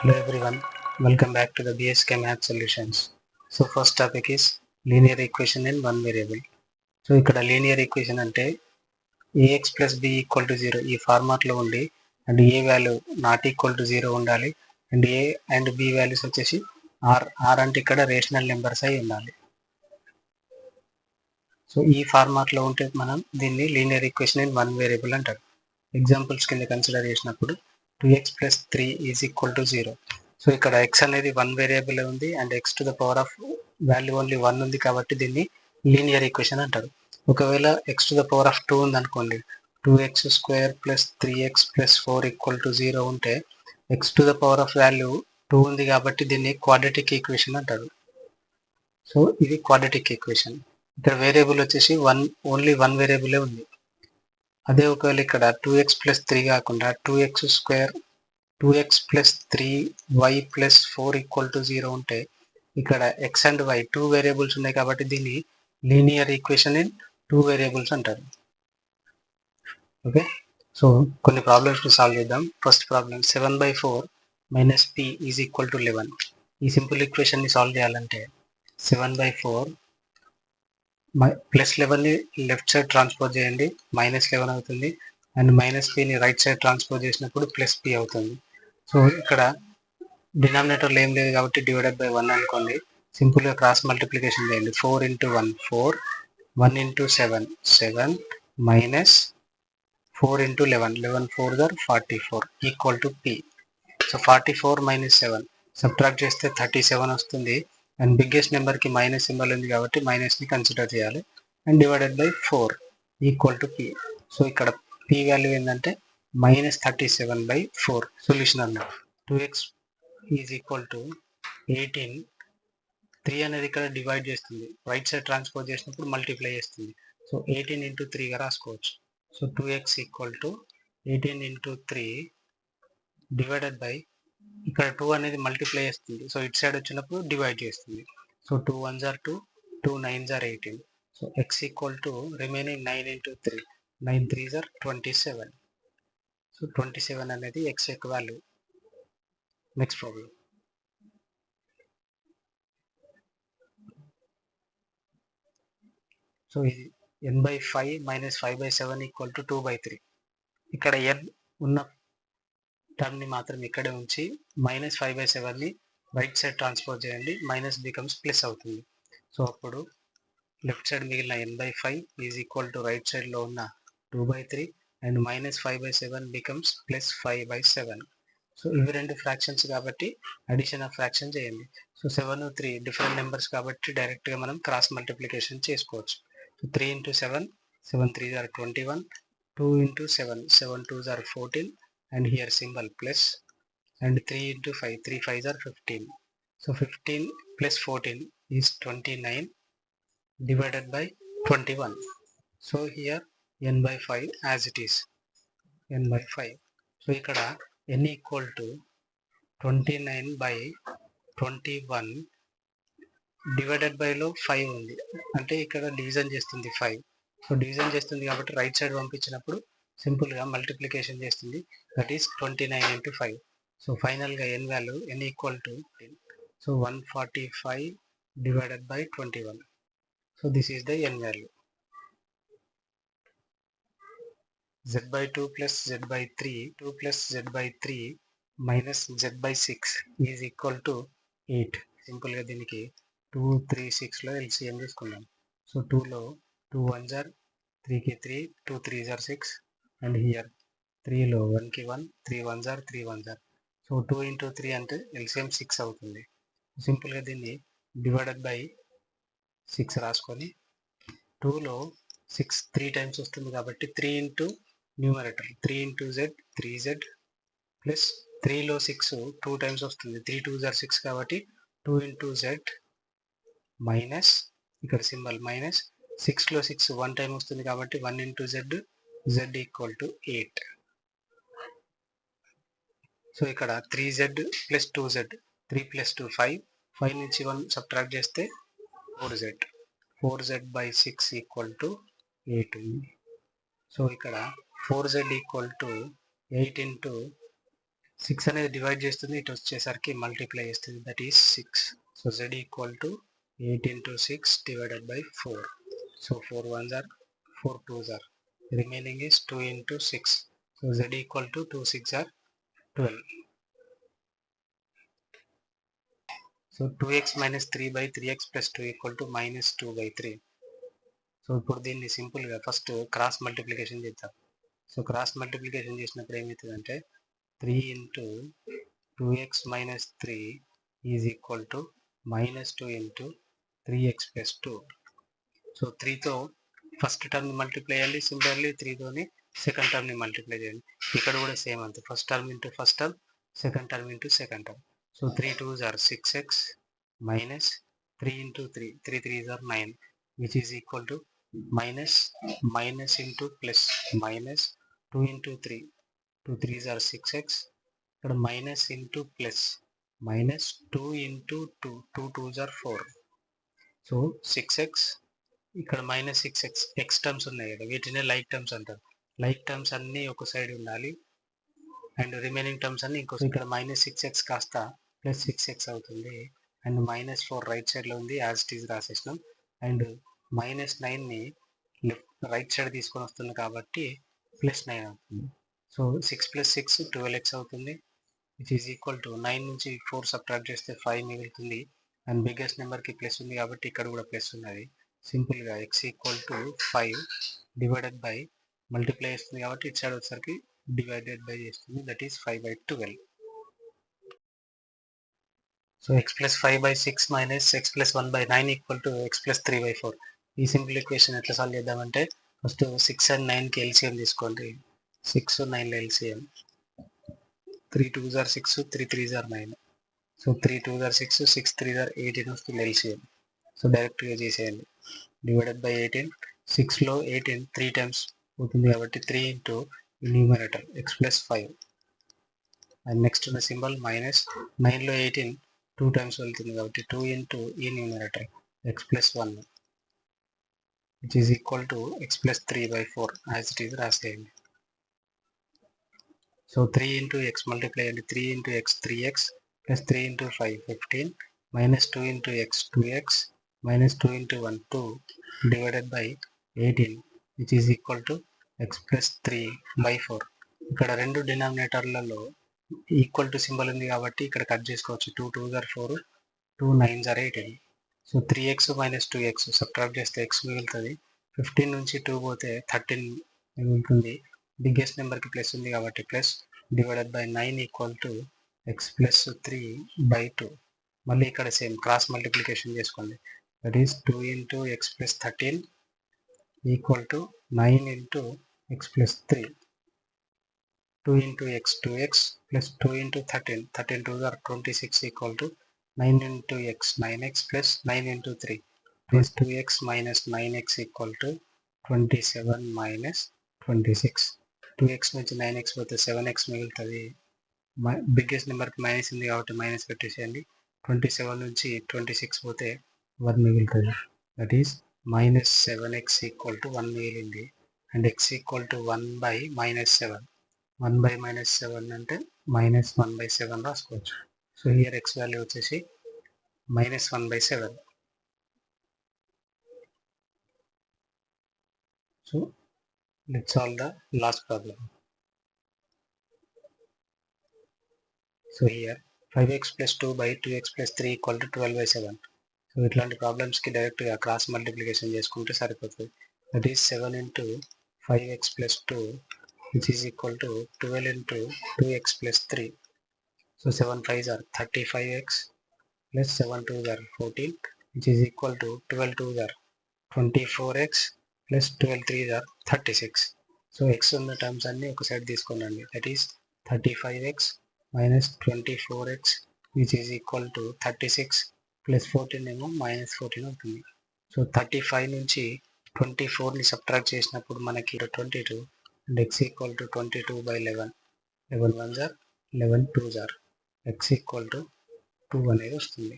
Hello everyone, welcome back to the BSK Math Solutions. So first topic is linear equation in one variable. So ఇక్కడ linear equation అంటే ax plus b equal to 0 ఈ format లో ఉండి and a value not equal to 0 ఉండాలి and a and b values వచ్చేసి r అంటే ఇక్కడ rational numbers అయి ఉండాలి. సో ఈ ఫార్మాట్ లో ఉంటే మనం దీన్ని linear equation in one variable అంటారు. ఎగ్జాంపుల్స్ కింద కన్సిడర్ చేసినప్పుడు 2x plus 3 is equal to 0. So ఇక్కడ x అనేది వన్ వేరియబుల్ ఉంది and x to the power of value only 1 ఉంది కాబట్టి దీన్ని లీనియర్ ఈక్వేషన్ అంటారు. ఒకవేళ x to the power of 2 ఉంది అనుకోండి, 2x square plus 3x plus 4 equal to 0 ఉంటే x to the power of value 2 ఉంది కాబట్టి దీన్ని క్వాడ్రాటిక్ ఈక్వేషన్ అంటారు. సో ఇది క్వాడ్రాటిక్ ఈక్వేషన్. ఇక్కడ వేరియబుల్ వచ్చేసి ఓన్లీ వన్ వేరియబులే ఉంది. అదే ఒకవేళ ఇక్కడ 2x ప్లస్ 3 కాకుండా 2x square 2x plus 3y plus 4 equal to 0 ఉంటే ఇక్కడ x and y two variables ఉన్నాయి కాబట్టి దీన్ని linear equation in two variables అంటారు. ఓకే, సో కొన్ని ప్రాబ్లమ్స్ని సాల్వ్ చేద్దాం. First problem 7/4 minus p is equal to 11. ఈ సింపుల్ ఈక్వేషన్ని సాల్వ్ చేయాలంటే 7/4 ప్లస్ 11ని లెఫ్ట్ సైడ్ ట్రాన్స్పోజ్ చేయండి, -11 అవుతుంది. అండ్ -pని రైట్ సైడ్ ట్రాన్స్పోజ్ చేసినప్పుడు +p అవుతుంది. సో ఇక్కడ డినామినేటర్లో ఏం లేదు కాబట్టి డివైడెడ్ బై 1 అనుకోండి. సింపుల్గా క్రాస్ మల్టిప్లికేషన్ చేయండి. 4 into 1 4, 1 into 7 7, minus 4 into 11 11 4 are 44 equal to p. So 44 minus 7 subtract చేస్తే 37 వస్తుంది. అండ్ బిగ్గెస్ట్ నెంబర్కి మైనస్ సింబల్ ఉంది కాబట్టి మైనస్ని కన్సిడర్ చేయాలి. And divided by 4 equal to p. So ఇక్కడ p వాల్యూ ఏంటంటే -37/4. సొల్యూషన్ అన్నమాట. 2x is equal to 18. 3 అనేది ఇక్కడ డివైడ్ చేస్తుంది, రైట్ సైడ్ ట్రాన్స్పోజ్ చేసినప్పుడు మల్టిప్లై చేస్తుంది. సో 18 into 3గా రాసుకోవచ్చు. So 2x equal to 18 into 3 divided by ఇక్కడ 2 అనేది మల్టిప్లై చేస్తుంది, సో ఇట్ సైడ్ వచ్చినప్పుడు డివైడ్ చేస్తుంది. So 2 1s are 2, 2 9s are 18. So x equal to remaining 9 into 3, 9 3s are 27. So 27 అనేది x యొక్క వాల్యూ. Next problem. సో ఇది n/5 minus 5/7 equal to 2/3. ఇక్కడ n ఉన్న టర్మ్ని మాత్రం ఇక్కడే ఉంచి -5/7ని రైట్ సైడ్ ట్రాన్స్పోజ్ చేయండి, మైనస్ బికమ్స్ ప్లస్ అవుతుంది. సో అప్పుడు లెఫ్ట్ సైడ్ మిగిలిన n/5 is equal to right సైడ్లో ఉన్న 2/3 అండ్ -5/7 బికమ్స్ +5/7. సో ఇవి రెండు ఫ్రాక్షన్స్ కాబట్టి అడిషన్ ఆఫ్ ఫ్రాక్షన్ చేయండి. సో 7 3 డిఫరెంట్ నెంబర్స్ కాబట్టి డైరెక్ట్గా మనం క్రాస్ మల్టిప్లికేషన్ చేసుకోవచ్చు. So 3 into 7 7 3s are 21, 2 into 7 7 2s are 14, and here symbol plus, and 3 into 5 3 5s are 15. So 15 plus 14 is 29 divided by 21. So here n/5 as it is, n/5. So ఇక్కడ n equal to 29/21 divided బైలో 5 ఉంది అంటే ఇక్కడ division చేస్తుంది 5. So division చేస్తుంది కాబట్టి right side పంపించినప్పుడు సింపుల్గా multiplication చేస్తుంది, దట్ ఈస్ 29 into 5. సో ఫైనల్గా n value n equal to, so 145 divided by 21. So this is the n value. z/2 plus z/3 2 plus z/3 minus z/6 is equal to 8. సింపుల్గా దీనికి 2 3 6లో LCM తీసుకుందాం. So 2లో 2 1s are 3కి 3, 2 3s are 6, and here 3లో 1కి 1, 3 1s are 3 1s are. So 2 into 3 అంటే LCM 6 అవుతుంది. సింపుల్గా దీన్ని డివైడెడ్ బై 6 రాసుకొని 2లో 6 3 టైమ్స్ వస్తుంది కాబట్టి 3 into న్యూమరేటర్ 3 into z 3z ప్లస్ 3లో 6 2 టైమ్స్ వస్తుంది, 3 2s are 6 కాబట్టి 2 into z మైనస్ ఇక్కడ సింబల్ మైనస్ 6లో 6 1 టైం వస్తుంది కాబట్టి 1 into z z equal to 8. So ఇక్కడ 3z ప్లస్ 2z 3 plus 2 5, 5 నుంచి 1 సబ్ట్రాక్ట్ చేస్తే 4z 4z/6 ఈక్వల్ టు 8 ఉంది. సో ఇక్కడ 4z ఈక్వల్ టు 8 into 6 అనేది డివైడ్ చేస్తుంది, ఇటు వచ్చేసరికి మల్టిప్లై చేస్తుంది, that is 6. So z equal to 8 into 6 divided by 4. So 4 ones are 4 twos are. Remaining is 2 into 6. So z equal to 2 6 are 12. So 2x minus 3 by 3x plus 2 equal to minus 2 by 3. So ఇప్పుడు దీన్ని సింపుల్గా first cross multiplication చేద్దాం. So cross multiplication చేసినప్పుడు ఏమవుతుందంటే 3 into 2x minus 3 is equal to minus 2 into 3x plus 2. So 3తో first టర్మ్ని multiply చేయండి, similarly 3తోని సెకండ్ టర్మ్ని మల్టిప్లై చేయండి. ఇక్కడ కూడా సేమ్ అంతే, first term into first term, second term into second term. So 3 2s are 6x minus 3 into 3, 3 3s are 9, which is equal to minus into plus minus 2 into 3, 2 3s are 6x, ఇక్కడ minus into plus minus 2 into 2, 2 2s are 4. So 6x, ఇక్కడ minus 6x, X terms ఉన్నాయి కదా, వీటినే like terms అంటారు. Like terms అన్నీ ఒక side ఉండాలి and remaining terms అన్ని ఇంకో. ఇక్కడ మైనస్ 6x కాస్త ప్లస్ 6x అవుతుంది అండ్ మైనస్ 4 రైట్ సైడ్లో ఉంది, యాజ్ ఇట్ ఈజ్ రాసేసినాం. అండ్ మైనస్ 9ని రైట్ సైడ్ తీసుకొని వస్తుంది కాబట్టి ప్లస్ 9 అవుతుంది. సో 6 plus 6 12x అవుతుంది, విచ్ ఈజ్ ఈక్వల్ టు 9 నుంచి 4 సబ్ట్రాక్ట్ చేస్తే 5 మిగులుతుంది. అండ్ బిగ్గెస్ట్ నెంబర్కి ప్లస్ ఉంది కాబట్టి ఇక్కడ కూడా ప్లస్ ఉన్నది. సింపుల్గా x equal to 5 divided by multiply చేస్తుంది కాబట్టి ఇటు సైడ్ వచ్చేసరికి డివైడెడ్ బై చేస్తుంది, that is 5/12. So x plus 5/6 minus x plus 1/9 equal to x plus 3/4. ఈ సింపుల్ ఈక్వేషన్ ఎట్లా సాల్వ్ చేద్దామంటే ఫస్ట్ 6 and 9కి ఎల్సిఎం తీసుకోండి. 6 9 LCM, 3 2s are 6, 3 3s are 9. So 3 2s are 6, 6 3s are 18 వస్తుంది LCM. So డైరెక్ట్గా చేసేయండి, divided by 18. 6లో 18 3 times అవుతుంది కాబట్టి 3 into numerator x plus 5. And next ఉన్న సింబల్ మైనస్ 9లో 18 2 టైమ్స్ వెళ్తుంది కాబట్టి 2 ఇంటూ ఈ numerator x plus 1, which is equal to x plus 3/4 as it is రాసేయండి. సో 3 ఇంటూ ఎక్స్ మల్టిప్లై అండి, 3 into x 3x plus 3 into 5 15 minus 2 into x 2x minus 2 into 1 2 divided by 18, which is equal to x plus 3/4. ఇక్కడ రెండు డినామినేటర్లలో equal to symbol ఉంది కాబట్టి ఇక్కడ cut చేసుకోవచ్చు. 2 2s are 4, 2 9s are 18. So 3x minus 2x subtract చేస్తే x మిగులుతుంది, 15 నుంచి 2 పోతే 13 మిగులుతుంది. బిగ్గెస్ట్ నెంబర్కి ప్లస్ ఉంది కాబట్టి plus, divided by 9 equal to x plus 3/2. మళ్ళీ ఇక్కడ సేమ్ క్రాస్ మల్టిప్లికేషన్ చేసుకోండి, that is 2 into x plus 13 equal to 9 into x plus 3. 2 into x 2x plus 2 into 13, 13 2s are 26 equal to 9 into x 9x plus 9 into 3 plus 2x minus 9x equal to 27 minus 26. 2x నుంచి 9x పోతే 7x మిగులుతుంది, biggest నెంబర్కి minus ఉంది కాబట్టి minus పెట్టేసేయండి. 27 నుంచి 26 పోతే 1 మిగులుతుంది, that is minus 7x equal to 1 మిగిలింది. అండ్ x ఈక్వల్ టు 1/-7, 1/-7 అంటే మైనస్ 1/7 రాసుకోవచ్చు. సో హియర్ x వాల్యూ వచ్చేసి minus 1/7. So let's solve the last problem. So here 5x plus 2/2x plus 3 equal to 12/7. So ఇట్లాంటి ప్రాబ్లమ్స్కి డైరెక్ట్గా cross multiplication చేసుకుంటే సరిపోతుంది, that is 7 into 5x plus 2 which is equal to 12 into 2x plus 3. So 7 5s are 35x plus 7 2s are 14, which is equal to 12 2s are 24x plus 12 3s are 36. So x ఉన్న terms అన్ని ఒక side తీసుకోండి, that is 35x minus 24x which is equal to 36 plus 14 ఏమో minus 14 అవుతుంది. So 35 నుంచి 24ని subtract చేసినప్పుడు మనకి 22 and x equal to 22/11. 11 1s are 11 2s are x equal to 2 అనేది వస్తుంది.